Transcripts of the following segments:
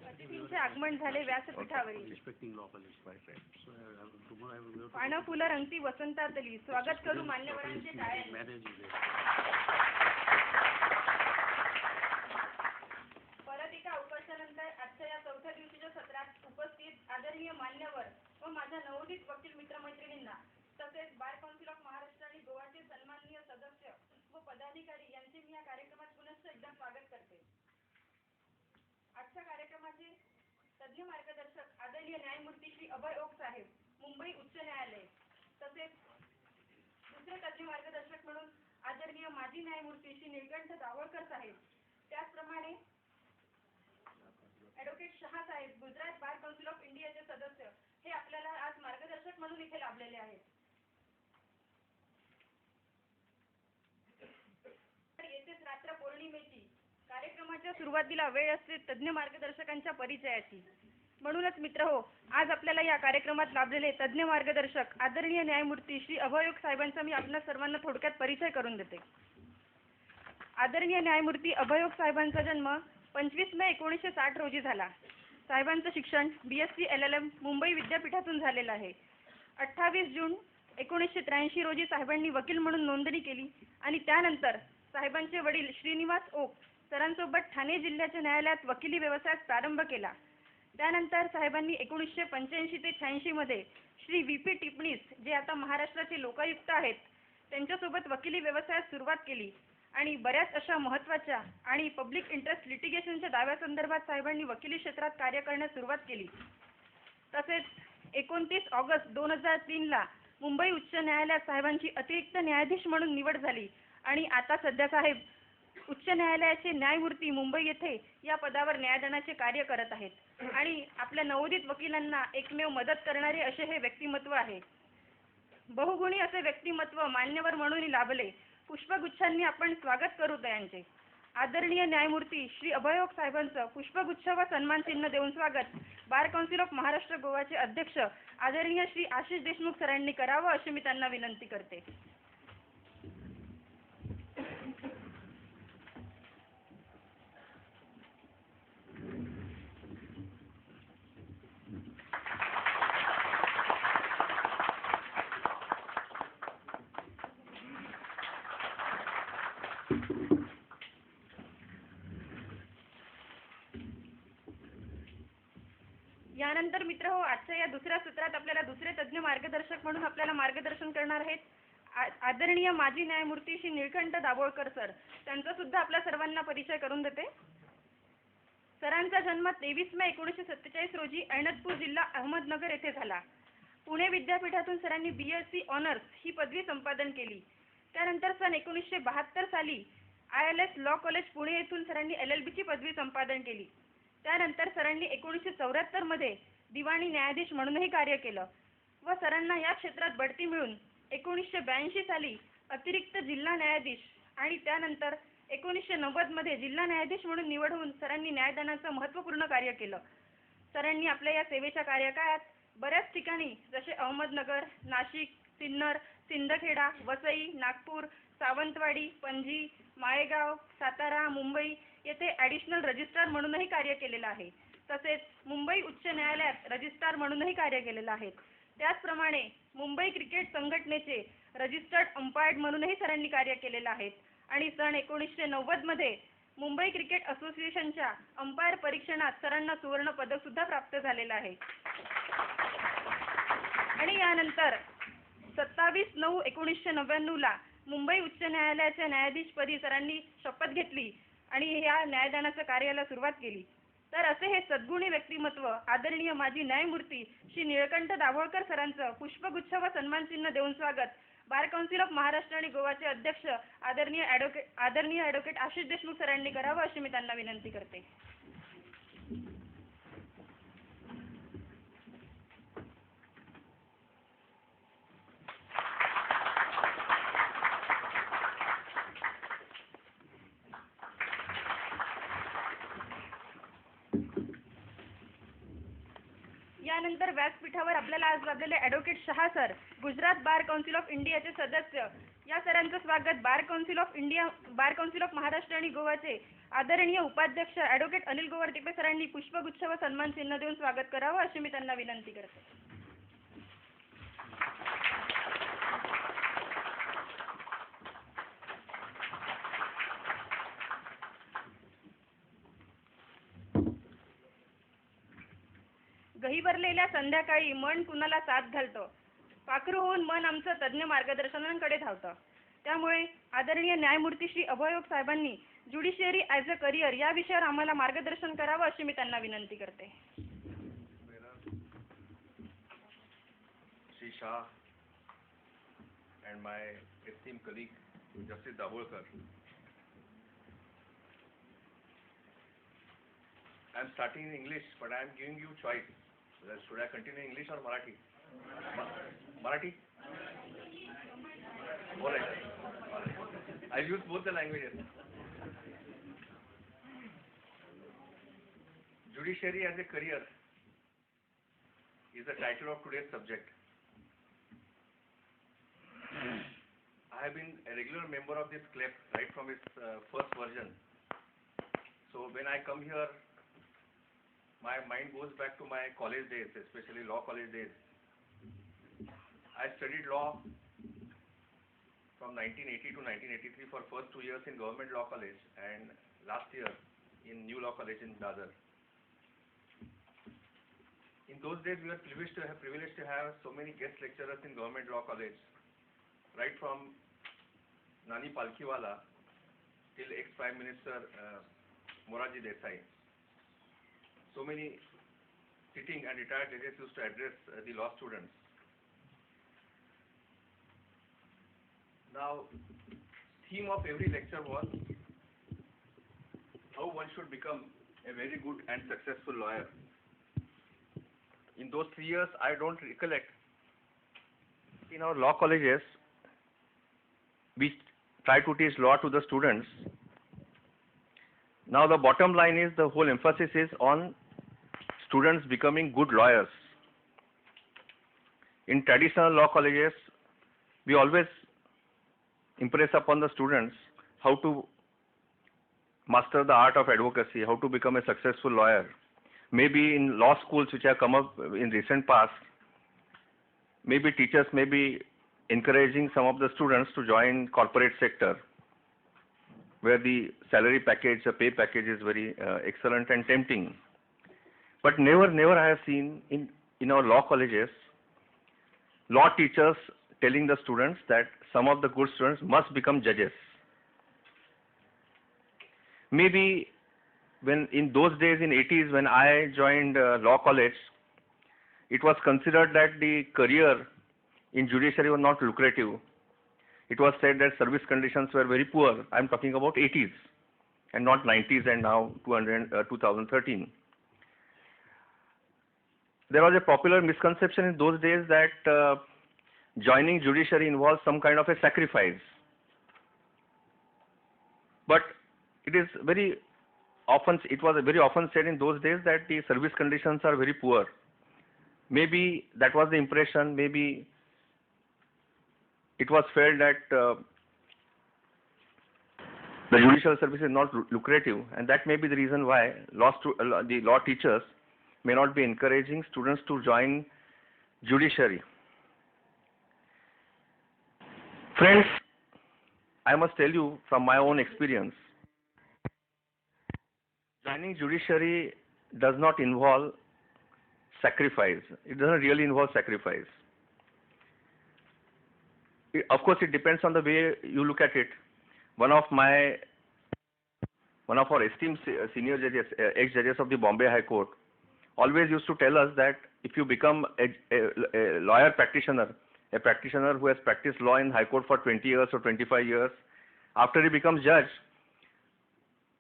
अतिथींचे आगमन झाले व्यासपीठावरील. पानं फुलं रंगती वसंतातली, स्वागत करू मान्यवरांचे टाळ्यांनी. परत एका अवकाशानंतर आजच्या या चौथ्या दिवशीच्या सत्रात उपस्थित आदरणीय मान्यवर व माझ्या नवोदित वकील मित्रमैत्रिणींना तसेच बार काउन्सिल ऑफ महाराष्ट्र आणि गोवाचे सन्माननीय सदस्य व पदाधिकारी यांचे मी या कार्यक्रमात पुनश्च एकदा स्वागत करते. आजच्या कार्यक्रमाचे तज्ञ मार्गदर्शक आदरणीय न्यायमूर्ती श्री अभय ओक साहेब, मुंबई उच्च न्यायालय, तसेच दुसरे तज्ञ मार्गदर्शक म्हणून आदरणीय माजी न्यायमूर्ती श्री निळकंठ दाभोळकर साहेब, त्याचप्रमाणे ॲडव्होकेट शहा साहेब, गुजरात बार काउन्सिल ऑफ इंडियाचे सदस्य, हे आपल्याला आज मार्गदर्शक म्हणून इथे लाभलेले आहेत. येथेच रात्र पौर्णिमेची कार्यक्रमाच्या सुरुवातीला वेळ असते तज्ञ मार्गदर्शकांच्या परिचयाची. म्हणूनच मित्रहो, आज आपल्याला या कार्यक्रमात लाभलेले तज्ञ मार्गदर्शक आदरणीय न्यायमूर्ती श्री अभय ओक साहेबांचा मी आपल्या सर्वांना थोडक्यात परिचय करून देते. आदरणीय न्यायमूर्ती अभय ओक साहेबांचा जन्म 25 मे 1960 रोजी झाला. साहेबांचं शिक्षण BSc LLM मुंबई विद्यापीठातून झालेलं आहे. 28 जून 1983 रोजी साहेबांनी वकील म्हणून नोंदणी केली आणि त्यानंतर साहेबांचे वडील श्रीनिवास ओक सरांसोबत ठाणे जिल्ह्याच्या न्यायालयात वकिली व्यवसायात प्रारंभ केला. त्यानंतर साहेबांनी 1985 ते 86 मध्ये श्री VP टिपणीस, जे आता महाराष्ट्राचे लोकायुक्त आहेत, त्यांच्यासोबत वकिली व्यवसायात सुरुवात केली आणि बऱ्याच अशा महत्त्वाच्या आणि पब्लिक इंटरेस्ट लिटिगेशनच्या दाव्यासंदर्भात साहेबांनी वकिली क्षेत्रात कार्य करण्यास सुरुवात केली. तसेच 29 ऑगस्ट 2003 ला मुंबई उच्च न्यायालयात साहेबांची अतिरिक्त न्यायाधीश म्हणून निवड झाली आणि आता सध्या साहेब उच्च न्यायालयाचे न्यायमूर्ती मुंबई येथे या पदावर न्यायदानाचे कार्य करत आहेत आणि आपल्या नवोदित वकिलांना एकमेव मदत करणारे असे हे व्यक्तिमत्व आहे. बहुगुणी असे व्यक्तिमत्व मान्यवर म्हणून लाभले. पुष्पगुच्छांनी आपण स्वागत करू त्यांचे. आदरणीय न्यायमूर्ती श्री अभय ओक साहेबांचं पुष्पगुच्छ व सन्मान चिन्ह देऊन स्वागत बार काउन्सिल ऑफ महाराष्ट्र गोवाचे अध्यक्ष आदरणीय श्री आशिष देशमुख सरांनी करावं अशी मी त्यांना विनंती करते. यानंतर मित्रहो, आजच्या या दुसऱ्या सत्रात आपल्याला दुसरे तज्ञ मार्गदर्शक म्हणून आपल्याला मार्गदर्शन करणार आहेत आदरणीय माजी न्यायमूर्ती श्री निळकंठ दाभोळकर सर. त्यांचा सुद्धा आपल्या सर्वांना परिचय करून देते. सरांचा जन्म 23 मे 1947 रोजी ऐनतपूर जिल्हा अहमदनगर येथे झाला. पुणे विद्यापीठातून सरांनी BSc ऑनर्स ही पदवी संपादन केली. त्यानंतर सन 1972 साली ILS लॉ कॉलेज पुणे येथून सरांनी LLB ची पदवी संपादन केली. त्यानंतर सरांनी 1974 मध्ये दिवाणी न्यायाधीश म्हणूनही कार्य केलं व सरांना या क्षेत्रात बढती मिळून 1982 साली अतिरिक्त जिल्हा न्यायाधीश आणि त्यानंतर 1990 मध्ये जिल्हा न्यायाधीश म्हणून निवड होऊन सरांनी न्यायदानाचं महत्त्वपूर्ण कार्य केलं. सरांनी आपल्या या सेवेच्या कार्यकाळात बऱ्याच ठिकाणी जसे अहमदनगर, नाशिक, सिन्नर, सिंदखेडा, वसई, नागपूर, सावंतवाडी, पणजी, माळेगाव, सातारा, मुंबई येथे ॲडिशनल रजिस्ट्रार म्हणूनही कार्य केलेलं आहे. तसेच मुंबई उच्च न्यायालयात रजिस्ट्रार म्हणूनही कार्य केलेलं आहे. त्याचप्रमाणे मुंबई क्रिकेट संघटनेचे रजिस्टर्ड अंपायर्ड म्हणूनही सरांनी कार्य केलेलं आहे आणि सन 1990 मध्ये मुंबई क्रिकेट असोसिएशनच्या अंपायर परीक्षणात सरांना सुवर्ण पदक सुद्धा प्राप्त झालेलं आहे. आणि यानंतर 27/9/1999 ला मुंबई उच्च न्यायालयाच्या न्यायाधीशपदी सरांनी शपथ घेतली आणि या न्यायदानाच्या कार्याला सुरुवात केली. तर असे हे सद्गुणी व्यक्तिमत्व आदरणीय माजी न्यायमूर्ती श्री निळकंठ दाभोळकर सरांचं पुष्पगुच्छ व सन्मानचिन्ह देऊन स्वागत बार काउन्सिल ऑफ महाराष्ट्र आणि गोवाचे अध्यक्ष आदरणीय ॲडव्होकेट आशिष देशमुख सरांनी करावं अशी मी त्यांना विनंती करते. यानंतर व्यासपीठावर आपल्याला आज लाभलेले advocate Shah sir, Gujarat bar council of इंडियाचे सदस्य, या सरांचं स्वागत bar council of India, bar council of Maharashtra आणि गोवाचे आदरणीय उपाध्यक्ष ॲडव्होकेट अनिल गोवर्टीपे सरांनी पुष्पगुच्छ व सन्मान चिन्ह देऊन स्वागत करावं अशी मी त्यांना विनंती करते. गहिवरलेल्या संध्याकाळी मन कुणाला साथ घालतं, पाखरू होऊन मन आमचं तज्ज्ञ मार्गदर्शनांकडे धावतं. त्यामुळे आदरणीय न्यायमूर्ती श्री अभय साहेबांनी ज्युडिशियरी ॲज अ करिअर या विषयावर आम्हाला मार्गदर्शन करावं अशी मी त्यांना विनंती करते. Shri Shah and my esteemed colleague Justice Dabolkar, I am starting in English, but I am giving you choice. Should I continue English or Marathi? Marathi? All right. I use both the languages. Judiciary as a career is the title of today's subject. I have been a regular member of this club right from its first version. So when I come here, my mind goes back to my college days, especially law college days. I studied law from 1980 to 1983 for first 2 years in Government Law College and last year in New Law College in Dadar. In those days, we were privileged to have so many guest lecturers in Government Law College, right from Nani Palkhiwala till ex-Prime Minister Morarji Desai. So many sitting and retired judges used to address the law students. Now, theme of every lecture was how one should become a very good and successful lawyer. In those 3 years, I don't recollect. In our law colleges, we try to teach law to the students. Now the bottom line is the whole emphasis is on students becoming good lawyers. In traditional law colleges, we always impress upon the students how to master the art of advocacy, how to become a successful lawyer. Maybe in law schools which have come up in recent past, maybe teachers may be encouraging some of the students to join corporate sector, where the salary package, the pay package is very excellent and tempting. But never I have seen in our law colleges, law teachers telling the students that some of the good students must become judges. Maybe when in those days in 80s when I joined law college, it was considered that the career in judiciary was not lucrative. It was said that service conditions were very poor. I am talking about 80s and not 90s and now 2013. There was a popular misconception in those days that joining judiciary involves some kind of a sacrifice. But it was very often said in those days that the service conditions are very poor. Maybe that was the impression, maybe it was felt that the judicial service is not lucrative, and that may be the reason why the law teachers may not be encouraging students to join judiciary. Friends, I must tell you from my own experience, joining judiciary does not involve sacrifice. It doesn't really involve sacrifice. Of course, it depends on the way you look at it. One of our esteemed senior judges, ex-judges of the Bombay High Court, always used to tell us that if you become a lawyer practitioner, a practitioner who has practiced law in High Court for 20 years or 25 years, after he becomes judge,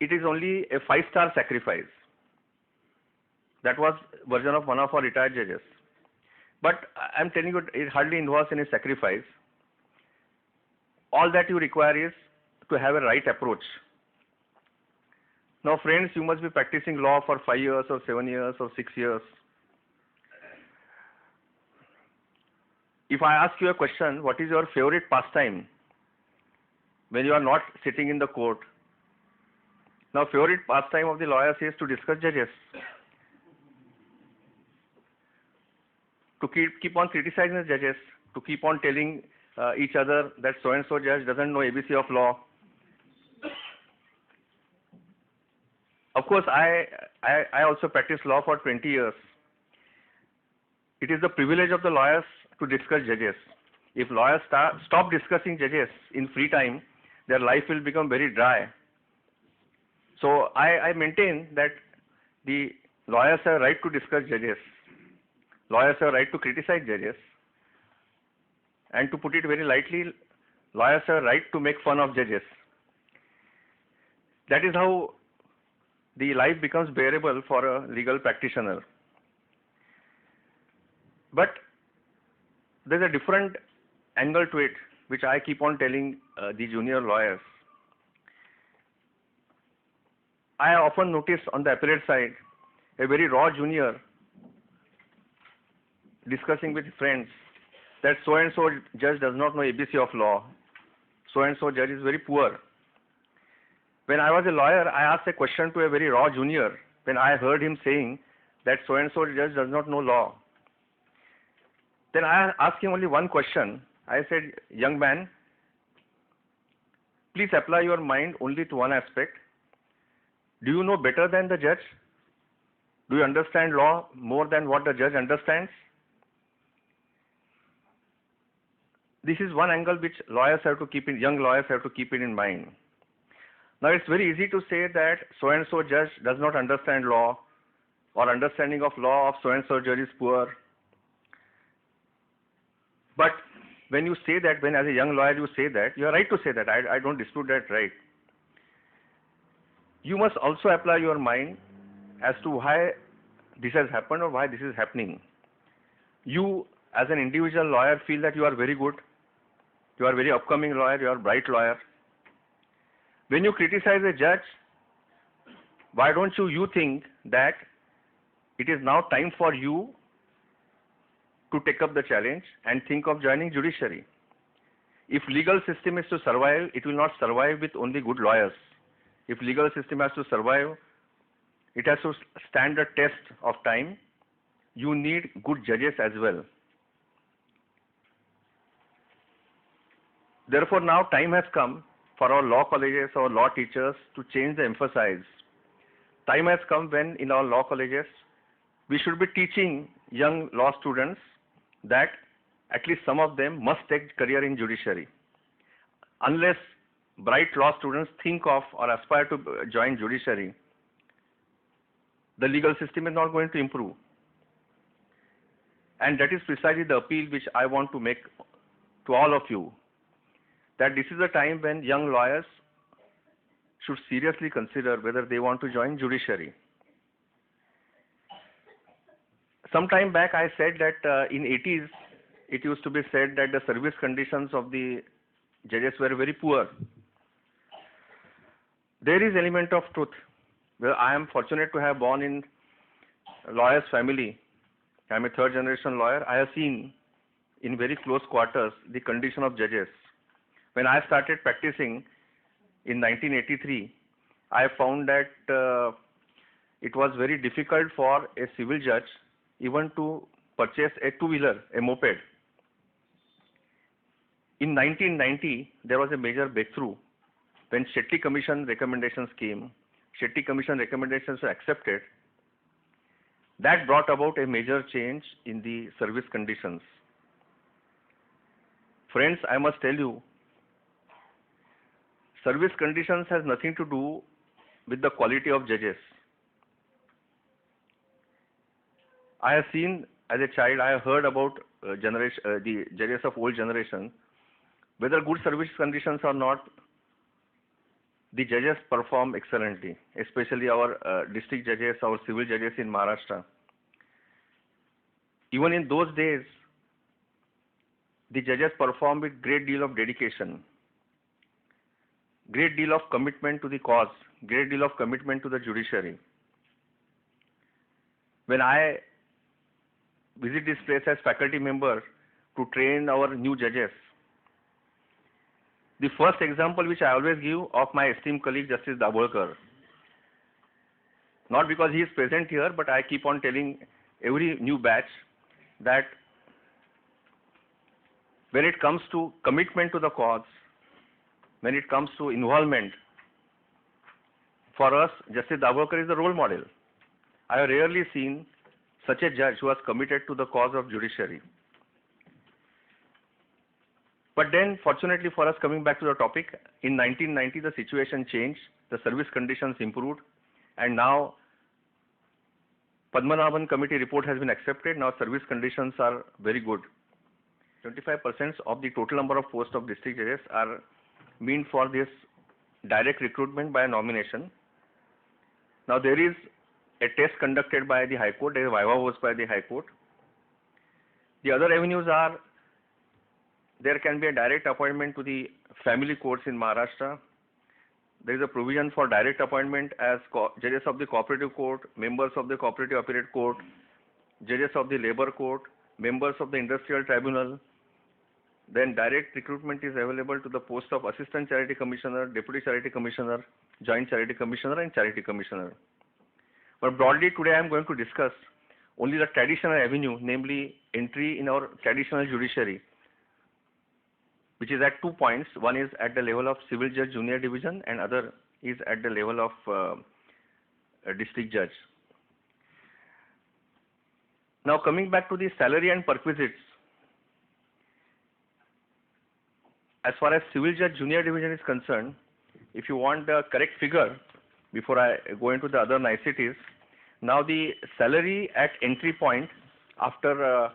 it is only a 5-star sacrifice. That was version of one of our retired judges. But I am telling you, it hardly involves any sacrifice. All that you require is to have a right approach. Now friends, you must be practicing law for 5 years or 7 years or 6 years. If I ask you a question, what is your favorite pastime? when you are not sitting in the court. Now, favorite pastime of the lawyers is to discuss judges, to keep on criticizing the judges, to keep on telling each other that so and so judge doesn't know ABC of law. Of course, I also practiced law for 20 years. It is the privilege of the lawyers to discuss judges. If lawyers stop discussing judges in free time, their life will become very dry. So I maintain that the lawyers have right to discuss judges. Lawyers have right to criticize judges. And to put it very lightly, lawyers have right to make fun of judges. That is how the life becomes bearable for a legal practitioner. But there's a different angle to it, which I keep on telling the junior lawyers. I often notice on the appellate side a very raw junior discussing with friends that so and so judge does not know ABC of law, so and so judge is very poor. When I was a lawyer, I asked a question to a very raw junior when I heard him saying that so and so judge does not know law. Then I asked him only one question. I said, young man, please apply your mind only to one aspect. Do you know better than the judge? Do you understand law more than what the judge understands? This is one angle which lawyers have to keep in, young lawyers have to keep it in mind. Now it's very easy to say that so and so judge does not understand law, or understanding of law of so and so judge is poor. But when you say that, when as a young lawyer you say that, you are right to say that. I don't dispute that right. You must also apply your mind as to why this has happened or why this is happening. You as an individual lawyer feel that you are very good, you are a very upcoming lawyer, you are a bright lawyer. When you criticize a judge, why don't you think that it is now time for you to take up the challenge and think of joining judiciary? If legal system is to survive, it will not survive with only good lawyers. If legal system has to survive, it has to stand the test of time. You need good judges as well. Therefore, now time has come for our law colleges, our law teachers to change the emphasis. Time has come when in our law colleges, we should be teaching young law students that at least some of them must take career in judiciary. Unless bright law students think of or aspire to join judiciary, the legal system is not going to improve. And that is precisely the appeal which I want to make to all of you, that this is a time when young lawyers should seriously consider whether they want to join judiciary. Some time back I said that in 80s it used to be said that the service conditions of the judges were very poor. There is element of truth. Well, I am fortunate to have born in a lawyer's family. I am a third generation lawyer. I have seen in very close quarters the condition of judges. When I started practicing in 1983, I found that it was very difficult for a civil judge even to purchase a two-wheeler, a moped. In 1990, there was a major breakthrough when Shetty Commission recommendations came. Shetty Commission recommendations were accepted. That brought about a major change in the service conditions. Friends, I must tell you, service conditions has nothing to do with the quality of judges. I have seen as a child, I have heard about the judges of old generation. Whether good service conditions or not, the judges perform excellently, especially our district judges, our civil judges in Maharashtra. Even in those days, the judges perform with great deal of dedication, great deal of commitment to the cause, great deal of commitment to the judiciary. When I visit this place as faculty member to train our new judges, The first example which I always give of my esteemed colleague Justice Dabolkar, not because he is present here, but I keep on telling every new batch that when it comes to commitment to the cause, when it comes to involvement, for us, Justice Dabolkar is the role model. I have rarely seen such a judge who was committed to the cause of judiciary. But then, fortunately for us, coming back to the topic, in 1990 the situation changed, the service conditions improved, and now Padmanabhan committee report has been accepted. Now service conditions are very good. 25% of the total number of posts of district judges are meant for this direct recruitment by nomination. Now there is a test conducted by the High Court, there is viva voce by the High Court. The other avenues are, there can be a direct appointment to the family courts in Maharashtra. There is a provision for direct appointment as judges of the cooperative court, members of the cooperative appellate court, judges of the labor court, members of the industrial tribunal. Then direct recruitment is available to the post of assistant charity commissioner, deputy charity commissioner, joint charity commissioner and charity commissioner. But broadly today I am going to discuss only the traditional avenue, namely entry in our traditional judiciary, which is at 2 points. One is at the level of civil judge junior division and other is at the level of a district judge. Now coming back to the salary and perquisites, as far as civil judge junior division is concerned, if you want the correct figure, before I go into the other niceties, now the salary at entry point after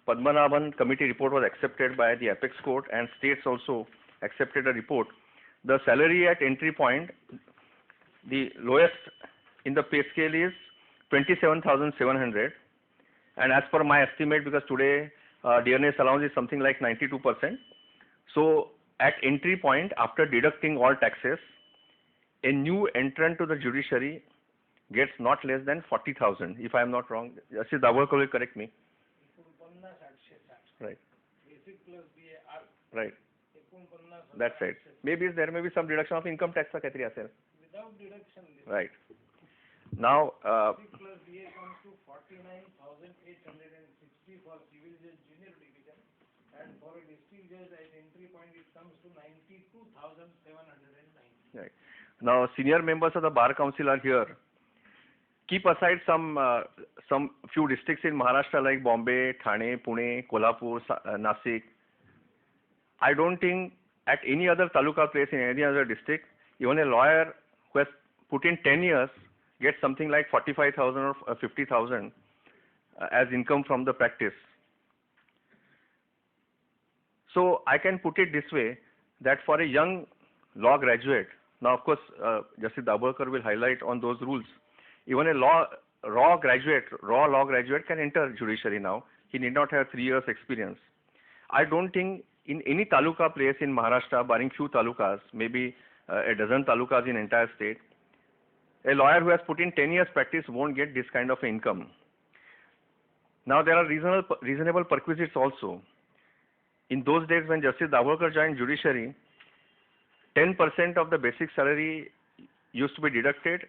Padmanabhan committee report was accepted by the apex court and states also accepted a report, the salary at entry point, the lowest in the pay scale is 27,700, and as per my estimate, because today dearness allowance is something like 92%, so at entry point after deducting all taxes, a new entrant to the judiciary gets not less than 40,000. If I am not wrong, Justice Dabolkar will correct me. Right. Right. That's right. Maybe there may be some deduction of income tax. Without deduction. Right. Now. Plus DA comes to 49,860 for civil judge junior division, and for a district judge at entry point it comes to 92,790. Right. Now senior members of the bar council are here. Keep aside some few districts in Maharashtra like Bombay, Thane, Pune, Kolhapur, Nasik. I don't think at any other taluka place in any other district, even a lawyer who has put in 10 years gets something like 45,000 or 50,000 as income from the practice. So I can put it this way, that for a young law graduate, now of course Justice Dabolkar will highlight on those rules. Even a raw law graduate can enter judiciary now. He need not have 3 years experience. I don't think in any taluka place in Maharashtra, barring few talukas, maybe a dozen talukas in entire state, a lawyer who has put in 10 years practice won't get this kind of income. Now there are reasonable perquisites also. In those days when Justice Dabolkar joined judiciary, 10% of the basic salary used to be deducted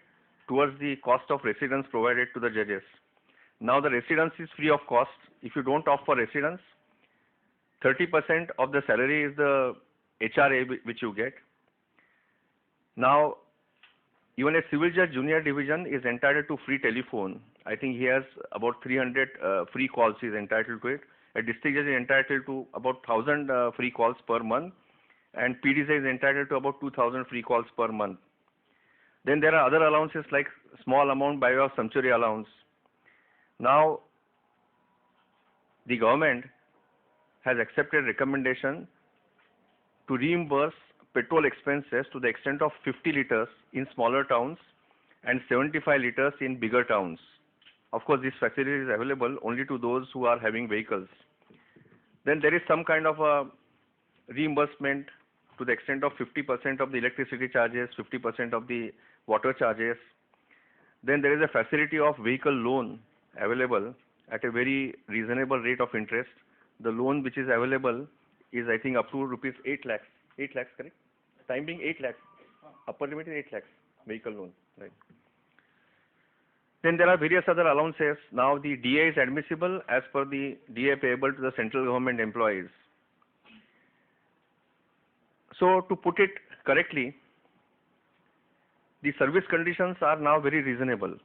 towards the cost of residence provided to the judges. Now the residence is free of cost. If you don't opt for residence, 30% of the salary is the HRA which you get. Now, even a civil judge junior division is entitled to free telephone. I think he has about 300 free calls he is entitled to it. A district judge is entitled to about 1,000 free calls per month, and PDJ is entitled to about 2,000 free calls per month. Then there are other allowances like small amount by way of sumptuary allowance. Now, the government has accepted recommendation to reimburse petrol expenses to the extent of 50 liters in smaller towns and 75 liters in bigger towns. Of course, this facility is available only to those who are having vehicles. Then there is some kind of a reimbursement to the extent of 50% of the electricity charges, 50% of the water charges. Then there is a facility of vehicle loan available at a very reasonable rate of interest. The loan which is available is, I think, up to rupees 8 lakhs. 8 lakhs, correct? Time being 8 lakhs. Upper limit is 8 lakhs, vehicle loan, right? Then there are various other allowances. Now the DA is admissible as per the DA payable to the central government employees. So to put it correctly, the service conditions are now very reasonable.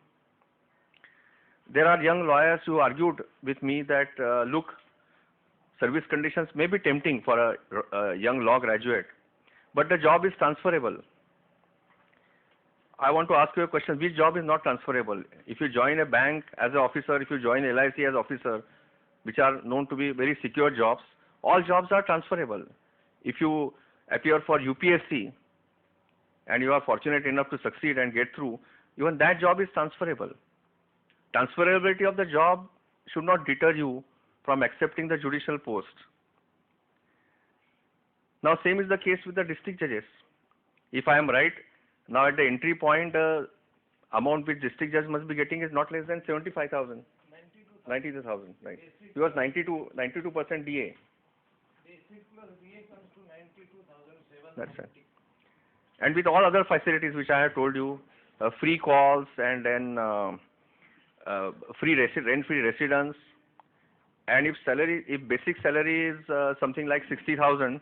There are young lawyers who argued with me that, look, service conditions may be tempting for a young law graduate, but the job is transferable. I want to ask you a question. Which job is not transferable? If you join a bank as an officer, if you join LIC as officer, which are known to be very secure jobs, all jobs are transferable. If you appear for UPSC and you are fortunate enough to succeed and get through, even that job is transferable. Transferability of the job should not deter you from accepting the judicial post. Now, same is the case with the district judges. If I am right, now at the entry point, amount which district judge must be getting is not less than 75,000. 92,000, right? He was 92% DA. Basic plus DA comes to 92,790. That's right. And with all other facilities which I have told you, free calls and then rent-free residence. And if basic salary is something like 60,000,